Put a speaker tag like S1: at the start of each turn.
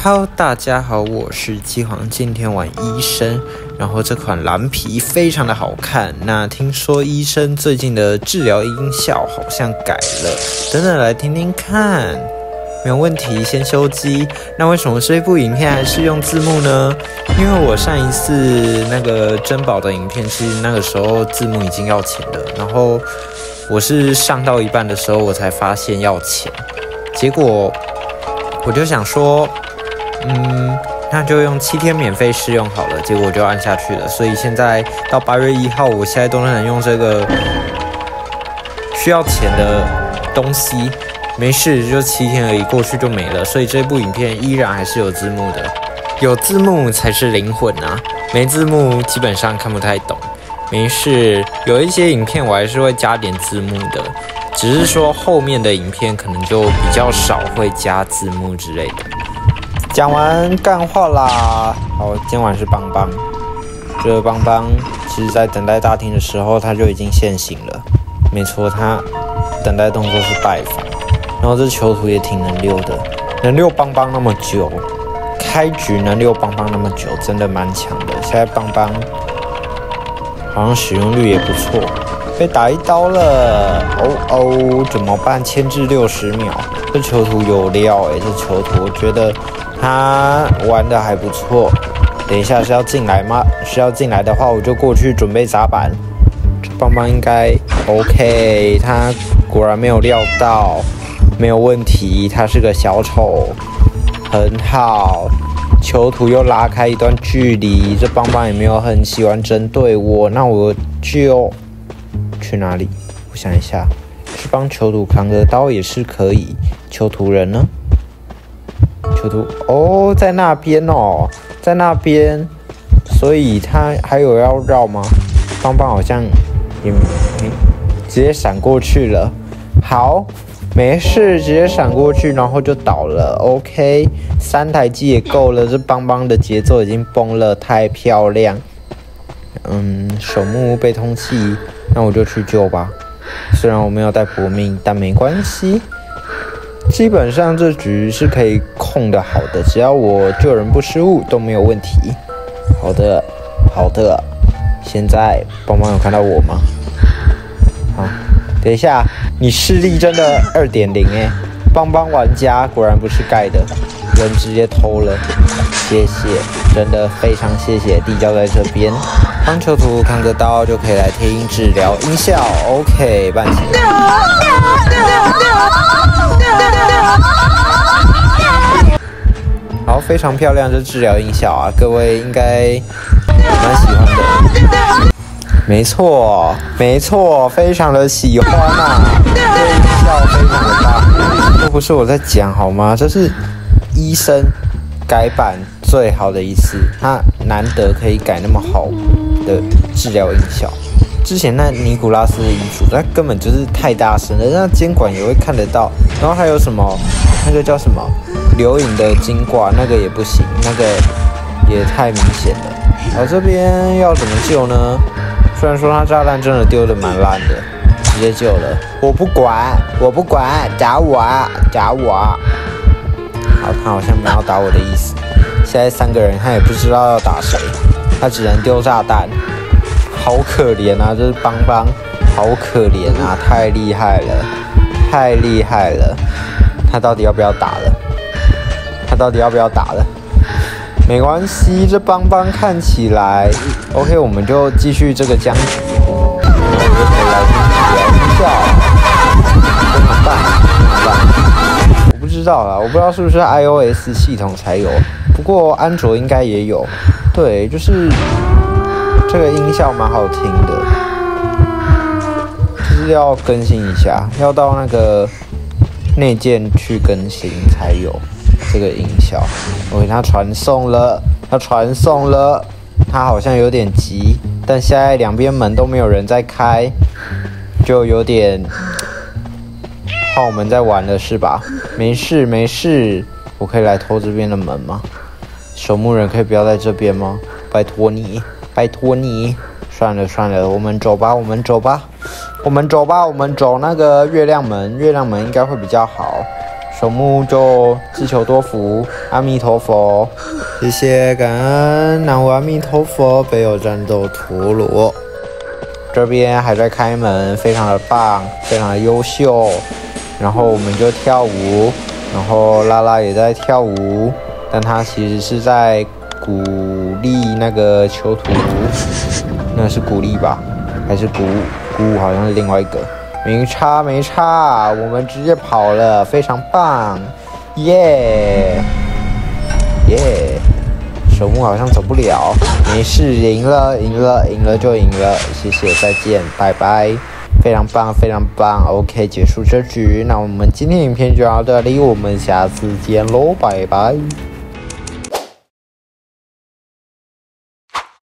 S1: Hello， 大家好，我是鸡皇，今天玩医生，然后这款蓝皮非常的好看。那听说医生最近的治疗音效好像改了，等等来听听看。没有问题，先修机。那为什么这部影片还是用字幕呢？因为我上一次那个珍宝的影片，其实那个时候字幕已经要钱了，然后我是上到一半的时候我才发现要钱，结果我就想说。那就用7天免费试用好了，结果我就按下去了。所以现在到8月1号，我现在都能用这个需要钱的东西。没事，就7天而已，过去就没了。所以这部影片依然还是有字幕的，有字幕才是灵魂啊！没字幕基本上看不太懂。没事，有一些影片我还是会加点字幕的，只是说后面的影片可能就比较少会加字幕之类的。讲完干话啦，好，今天晚是邦邦。这个邦邦其实在等待大厅的时候，他就已经现形了。没错，他等待动作是拜访。然后这囚徒也挺能溜的，能溜邦邦那么久，开局能溜邦邦那么久，真的蛮强的。现在邦邦好像使用率也不错，被打一刀了，怎么办？牵制60秒，这囚徒有料这囚徒我觉得。他玩的还不错，等一下是要进来吗？是要进来的话，我就过去准备砸板。这邦邦应该 OK， 他果然没有料到，没有问题。他是个小丑，很好。囚徒又拉开一段距离，这邦邦也没有很喜欢针对我，那我就去哪里？我想一下，去帮囚徒扛个刀也是可以。囚徒人呢？囚徒在那边在那边，所以他还有要绕吗？邦邦好像也直接闪过去了。好，没事，直接闪过去，然后就倒了。OK， 3台机也够了。这邦邦的节奏已经崩了，太漂亮。手木被通气，那我就去救吧。虽然我没有带搏命，但没关系。基本上这局是可以控的好的，只要我救人不失误都没有问题。好的。现在邦邦有看到我吗？好，等一下，你视力真的2.0邦邦玩家果然不是盖的，人直接偷了，谢谢，真的非常谢谢。地窖在这边，帮囚徒扛个刀就可以来听治疗音效。OK， 办起来。好，非常漂亮的治疗音效啊，各位应该蛮喜欢的。没错，非常的喜欢啊，这音效非常的大。这不是我在讲好吗？这是医生改版最好的一次，他难得可以改那么好的治疗音效。之前那尼古拉斯的遗嘱，那根本就是太大声了，那监管也会看得到。然后还有什么，那个叫什么流影的金挂，那个也不行，那个也太明显了。然后这边要怎么救呢？虽然说他炸弹真的丢得蛮烂的，直接救了。我不管，打我啊！好，他好像没有打我的意思。现在3个人，他也不知道要打谁，他只能丢炸弹。好可怜啊，这是邦邦，好可怜啊，太厉害了。他到底要不要打了？没关系，这邦邦看起来 OK， 我们就继续这个僵局。我们就可以来听音效，很棒。我不知道啦，我不知道是不是 iOS 系统才有，不过安卓应该也有。对，就是这个音效蛮好听的，就是要更新一下，要到那个内建去更新才有这个音效。我给他传送了，他好像有点急，但现在2边门都没有人在开，就有点换我们在玩了是吧？没事，我可以来偷这边的门吗？守墓人可以不要在这边吗？拜托你。算了，我们走吧，我们走那个月亮门应该会比较好。守墓就自求多福，阿弥陀佛，谢谢感恩南无阿弥陀佛，北有战斗陀螺。这边还在开门，非常的棒，非常的优秀。然后我们就跳舞，然后拉拉也在跳舞，但他其实是在鼓励那个囚徒，那是鼓励吧？还是鼓舞？好像是另外一个。没差，我们直接跑了，非常棒，耶！守墓好像走不了，没事，赢了就赢了，谢谢，再见，拜拜，非常棒 ，OK， 结束这局，那我们今天影片就到这里，我们下次见喽，拜拜。